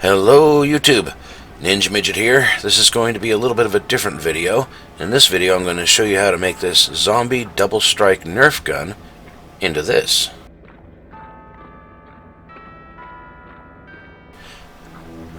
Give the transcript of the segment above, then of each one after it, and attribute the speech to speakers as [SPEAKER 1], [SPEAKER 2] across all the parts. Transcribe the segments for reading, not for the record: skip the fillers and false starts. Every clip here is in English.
[SPEAKER 1] Hello YouTube, Ninja Midget here. This is going to be a little bit of a different video. In this video I'm going to show you how to make this zombie double strike Nerf gun into this.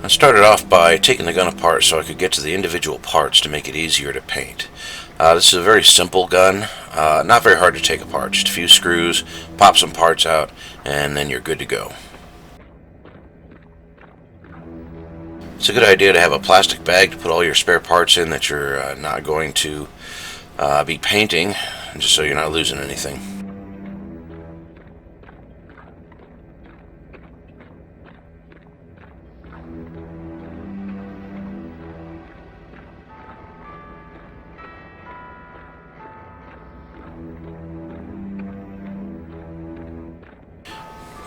[SPEAKER 1] I started off by taking the gun apart so I could get to the individual parts to make it easier to paint. This is a very simple gun, not very hard to take apart. Just a few screws, pop some parts out, and then you're good to go. It's a good idea to have a plastic bag to put all your spare parts in that you're not going to be painting, just so you're not losing anything.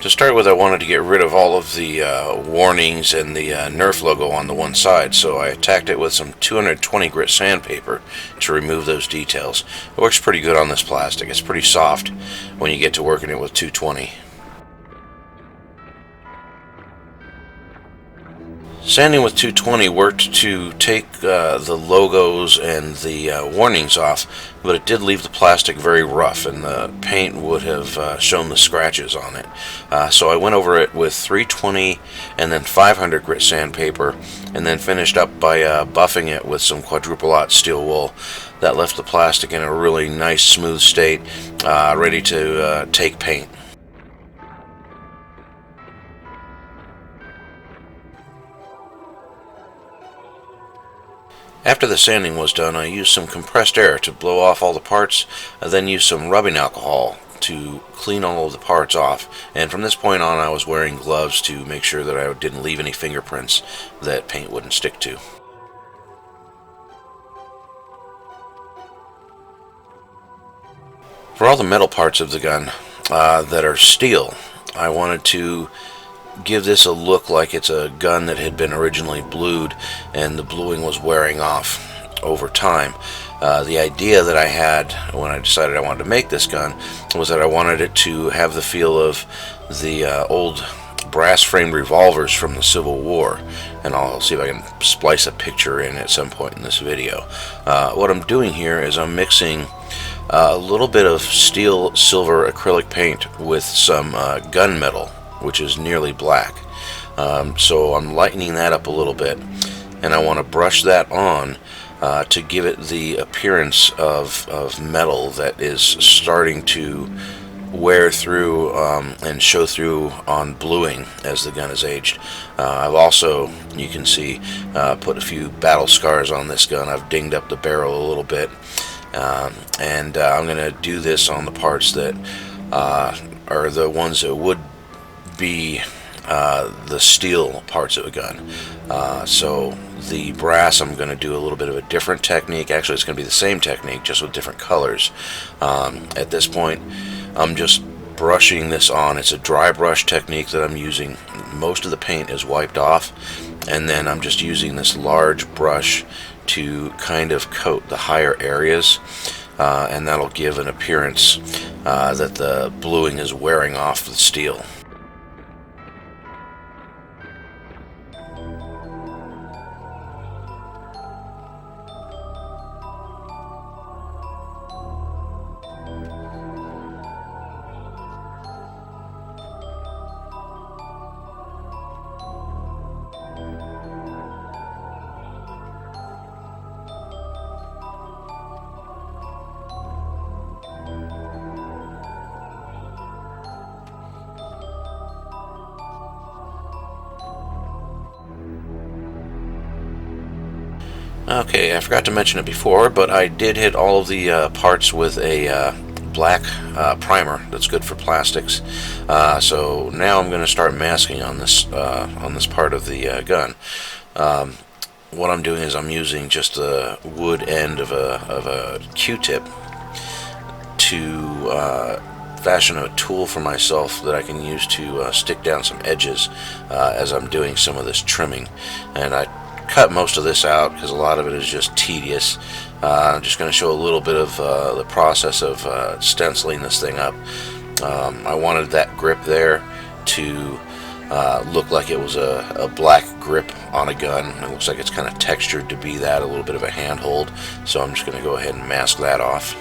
[SPEAKER 1] To start with, I wanted to get rid of all of the warnings and the Nerf logo on the one side, so I attacked it with some 220 grit sandpaper to remove those details. It works pretty good on this plastic. It's pretty soft when you get to working it with 220. Sanding with 220 worked to take the logos and the warnings off, but it did leave the plastic very rough, and the paint would have shown the scratches on it. So I went over it with 320 and then 500 grit sandpaper, and then finished up by buffing it with some quadruple-aught steel wool. That left the plastic in a really nice smooth state, ready to take paint. After the sanding was done, I used some compressed air to blow off all the parts, and then used some rubbing alcohol to clean all of the parts off. And from this point on, I was wearing gloves to make sure that I didn't leave any fingerprints that paint wouldn't stick to. For all the metal parts of the gun that are steel, I wanted to give this a look like it's a gun that had been originally blued and the bluing was wearing off over time. The idea that I had when I decided I wanted to make this gun was that I wanted it to have the feel of the old brass framed revolvers from the Civil War, and I'll see if I can splice a picture in at some point in this video. What I'm doing here is I'm mixing a little bit of steel silver acrylic paint with some gunmetal, which is nearly black. So I'm lightening that up a little bit, and I want to brush that on to give it the appearance of metal that is starting to wear through and show through on bluing as the gun is aged. I've also, you can see, put a few battle scars on this gun. I've dinged up the barrel a little bit, and I'm going to do this on the parts that are the ones that would be the steel parts of a gun. So the brass, I'm going to do a little bit of a different technique. Actually, it's going to be the same technique, just with different colors. At this point, I'm just brushing this on. It's a dry brush technique that I'm using. Most of the paint is wiped off, and then I'm just using this large brush to kind of coat the higher areas, and that'll give an appearance that the bluing is wearing off the steel. Okay, I forgot to mention it before, but I did hit all of the parts with a black primer that's good for plastics. So now I'm going to start masking on this part of the gun. What I'm doing is I'm using just the wood end of a Q-tip to fashion a tool for myself that I can use to stick down some edges as I'm doing some of this trimming. And I cut most of this out because a lot of it is just tedious. I'm just going to show a little bit of the process of stenciling this thing up. I wanted that grip there to look like it was a black grip on a gun. It looks like it's kind of textured to be that, a little bit of a handhold. So I'm just going to go ahead and mask that off.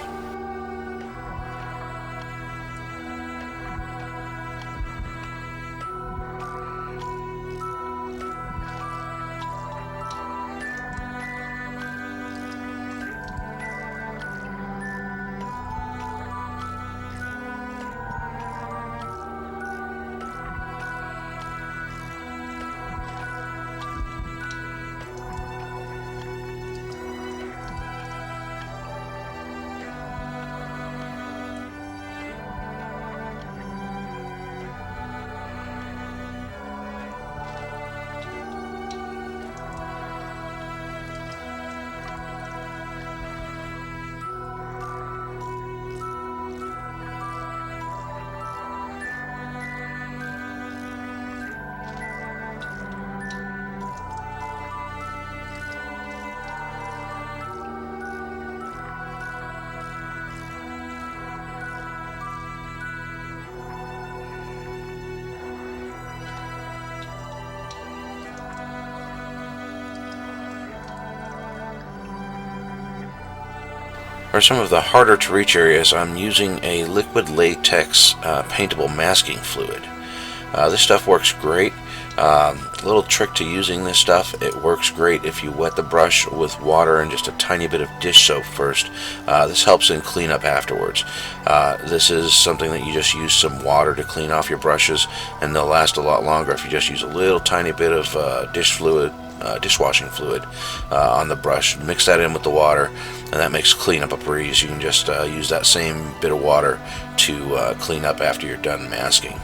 [SPEAKER 1] For some of the harder to reach areas, I'm using a liquid latex paintable masking fluid. This stuff works great. Little trick to using this stuff: it works great if you wet the brush with water and just a tiny bit of dish soap first. This helps in cleanup afterwards. This is something that you just use some water to clean off your brushes, and they'll last a lot longer if you just use a little tiny bit of dishwashing fluid on the brush. Mix that in with the water, and that makes cleanup a breeze. You can just use that same bit of water to clean up after you're done masking.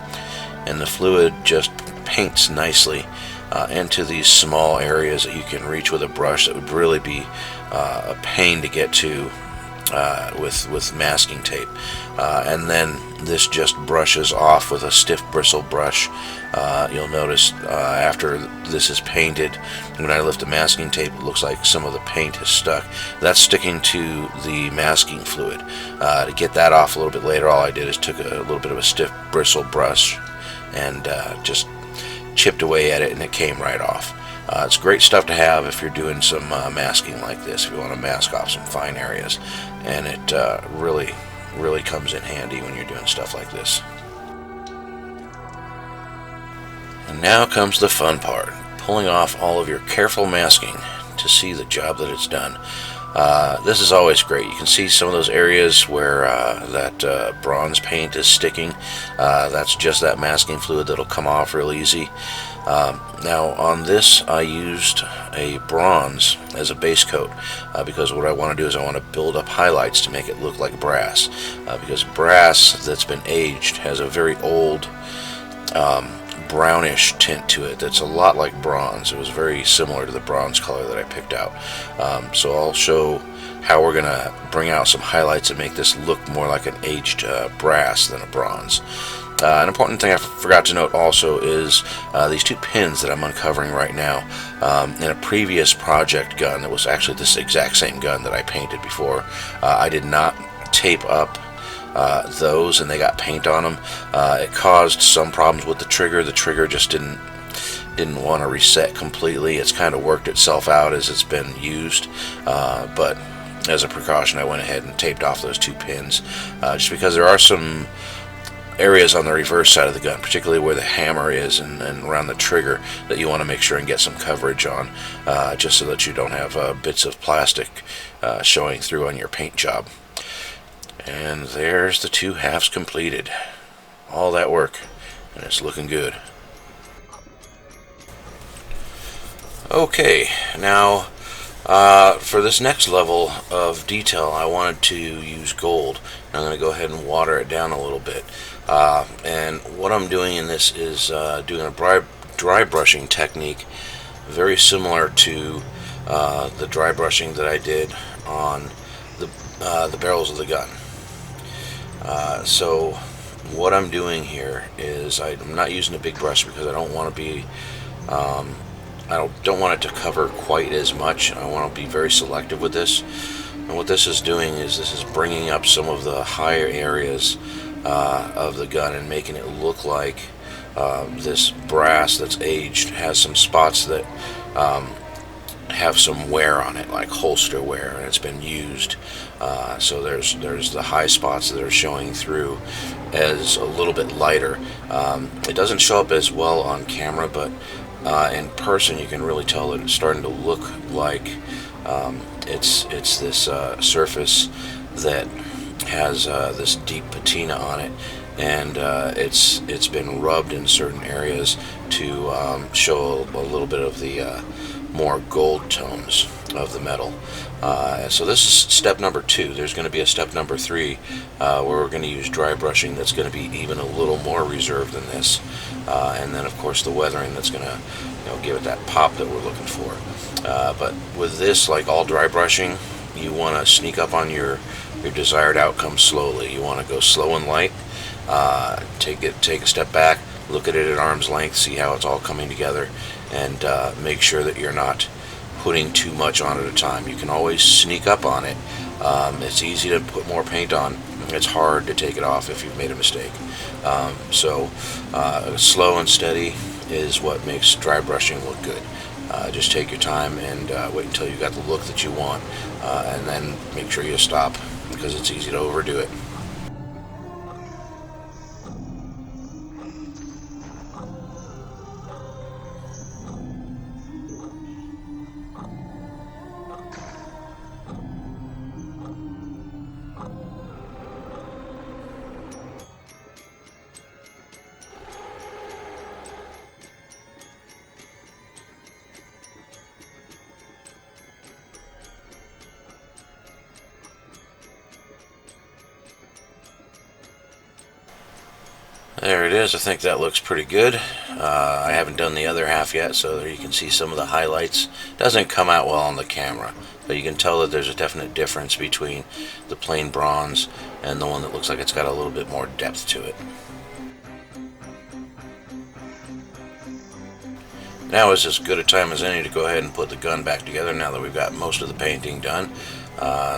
[SPEAKER 1] And the fluid just paints nicely into these small areas that you can reach with a brush that would really be a pain to get to with masking tape. And then this just brushes off with a stiff bristle brush. You'll notice after this is painted, when I lift the masking tape, it looks like some of the paint has stuck. That's sticking to the masking fluid. To get that off a little bit later, all I did is took a little bit of a stiff bristle brush and just chipped away at it, and it came right off. It's great stuff to have if you're doing some masking like this, if you want to mask off some fine areas, and it really comes in handy when you're doing stuff like this. And now comes the fun part: pulling off all of your careful masking to see the job that it's done. This is always great. You can see some of those areas where that bronze paint is sticking. That's just that masking fluid that'll come off real easy. Now on this, I used a bronze as a base coat because what I want to do is I want to build up highlights to make it look like brass, because brass that's been aged has a very old brownish tint to it that's a lot like bronze. It was very similar to the bronze color that I picked out. So I'll show how we're going to bring out some highlights and make this look more like an aged brass than a bronze. An important thing I forgot to note also is these two pins that I'm uncovering right now. In a previous project gun that was actually this exact same gun that I painted before, I did not tape up those, and they got paint on them. It caused some problems with the trigger. The trigger just didn't want to reset completely. It's kind of worked itself out as it's been used, but as a precaution I went ahead and taped off those two pins, just because there are some areas on the reverse side of the gun, particularly where the hammer is and around the trigger, that you want to make sure and get some coverage on, just so that you don't have bits of plastic showing through on your paint job. And there's the two halves completed. All that work, and it's looking good. Okay, now for this next level of detail, I wanted to use gold. I'm going to go ahead and water it down a little bit. And what I'm doing in this is doing a dry brushing technique, very similar to the dry brushing that I did on the barrels of the gun. So what I'm doing here is I'm not using a big brush because I don't want to be I don't want it to cover quite as much. I want to be very selective with this. And what this is doing is this is bringing up some of the higher areas of the gun and making it look like this brass that's aged has some spots that have some wear on it, like holster wear, and it's been used. So there's the high spots that are showing through as a little bit lighter. It doesn't show up as well on camera, but in person you can really tell that it's starting to look like it's this surface that has this deep patina on it, and it's been rubbed in certain areas to show a little bit of the more gold tones of the metal. So this is step number 2. There's going to be a step number 3 where we're going to use dry brushing that's going to be even a little more reserved than this, and then of course the weathering that's going to give it that pop that we're looking for. But with this, like all dry brushing, you want to sneak up on your desired outcome slowly. You want to go slow and light, take a step back, look at it at arm's length, see how it's all coming together, and make sure that you're not putting too much on at a time. You can always sneak up on it. It's easy to put more paint on. It's hard to take it off if you've made a mistake. So slow and steady is what makes dry brushing look good. Just take your time and wait until you got the look that you want, and then make sure you stop, because it's easy to overdo it. There it is. I think that looks pretty good. I haven't done the other half yet, so there you can see some of the highlights. Doesn't come out well on the camera, but you can tell that there's a definite difference between the plain bronze and the one that looks like it's got a little bit more depth to it. Now is as good a time as any to go ahead and put the gun back together now that we've got most of the painting done.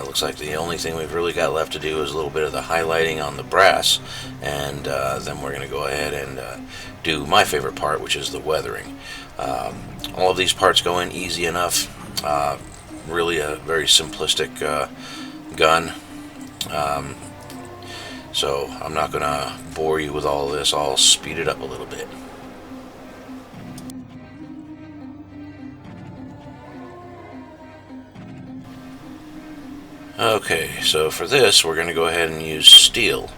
[SPEAKER 1] Looks like the only thing we've really got left to do is a little bit of the highlighting on the brass, and then we're going to go ahead and do my favorite part, which is the weathering. All of these parts go in easy enough. Really a very simplistic gun. So I'm not going to bore you with all this. I'll speed it up a little bit. Okay, so for this we're going to go ahead and use steel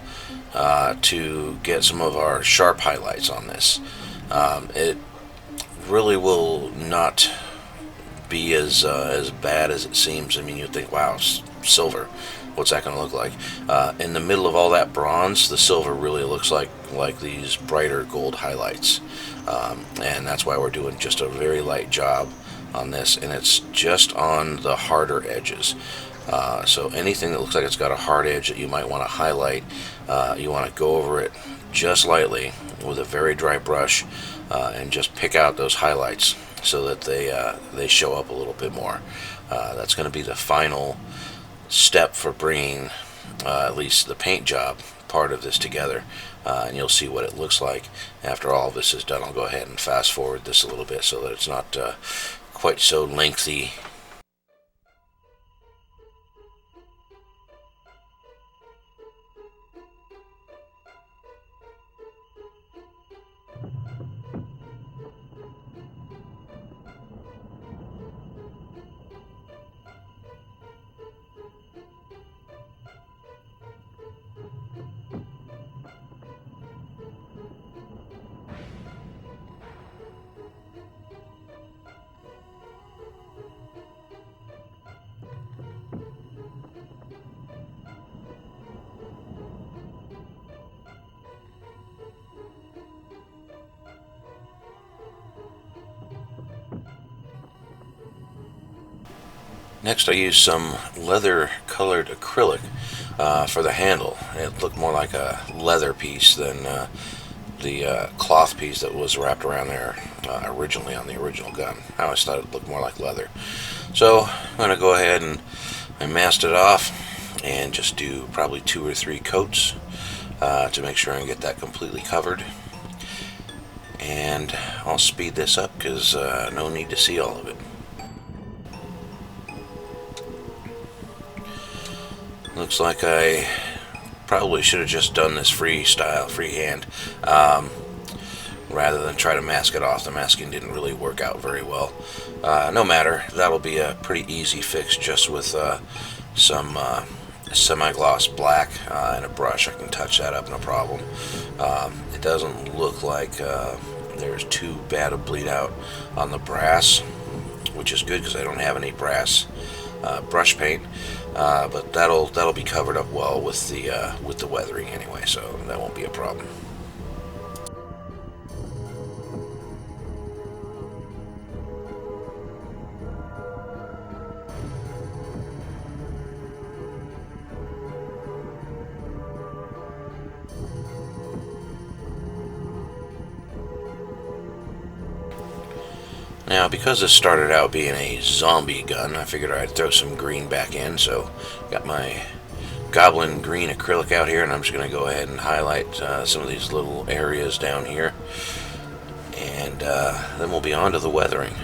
[SPEAKER 1] to get some of our sharp highlights on this. It really will not be as bad as it seems. I mean, you'd think, wow, silver, what's that going to look like? In the middle of all that bronze, the silver really looks like these brighter gold highlights, and that's why we're doing just a very light job on this, and it's just on the harder edges. So anything that looks like it's got a hard edge that you might want to highlight, you want to go over it just lightly with a very dry brush, and just pick out those highlights so that they show up a little bit more. That's going to be the final step for bringing at least the paint job part of this together, and you'll see what it looks like after all of this is done. I'll go ahead and fast forward this a little bit so that it's not quite so lengthy. Next I used some leather colored acrylic for the handle. It looked more like a leather piece than the cloth piece that was wrapped around there originally on the original gun. I always thought it looked more like leather. So I'm going to go ahead and I masked it off and just do probably 2 or 3 coats to make sure I get that completely covered. And I'll speed this up because no need to see all of it. Looks like I probably should have just done this freehand, rather than try to mask it off. The masking didn't really work out very well. No matter, that'll be a pretty easy fix just with some semi-gloss black and a brush. I can touch that up, no problem. It doesn't look like there's too bad a bleed out on the brass, which is good because I don't have any brass brush paint. But that'll be covered up well with the weathering anyway, so that won't be a problem. Now, because this started out being a zombie gun, I figured I'd throw some green back in, so got my goblin green acrylic out here, and I'm just going to go ahead and highlight some of these little areas down here, and then we'll be on to the weathering.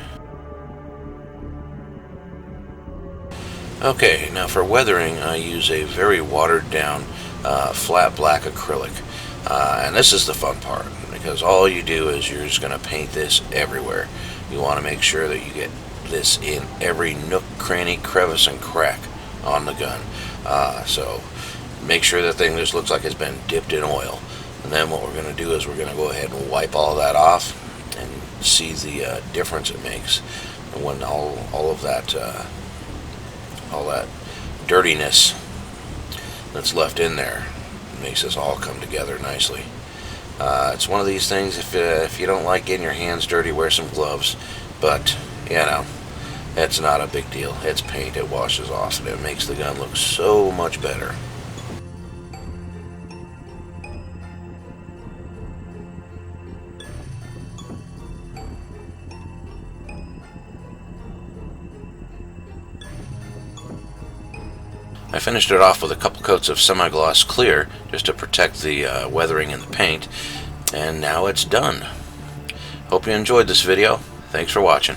[SPEAKER 1] Okay, now for weathering, I use a very watered down flat black acrylic, and this is the fun part, because all you do is you're just going to paint this everywhere. You want to make sure that you get this in every nook, cranny, crevice, and crack on the gun. So make sure the thing just looks like it's been dipped in oil. And then what we're going to do is we're going to go ahead and wipe all that off and see the difference it makes. And when all that dirtiness that's left in there makes this all come together nicely. It's one of these things, if you don't like getting your hands dirty, wear some gloves, but you know, it's not a big deal. It's paint, it washes off, and it makes the gun look so much better. I finished it off with a couple coats of semi-gloss clear just to protect the weathering in the paint, and now it's done. Hope you enjoyed this video. Thanks for watching.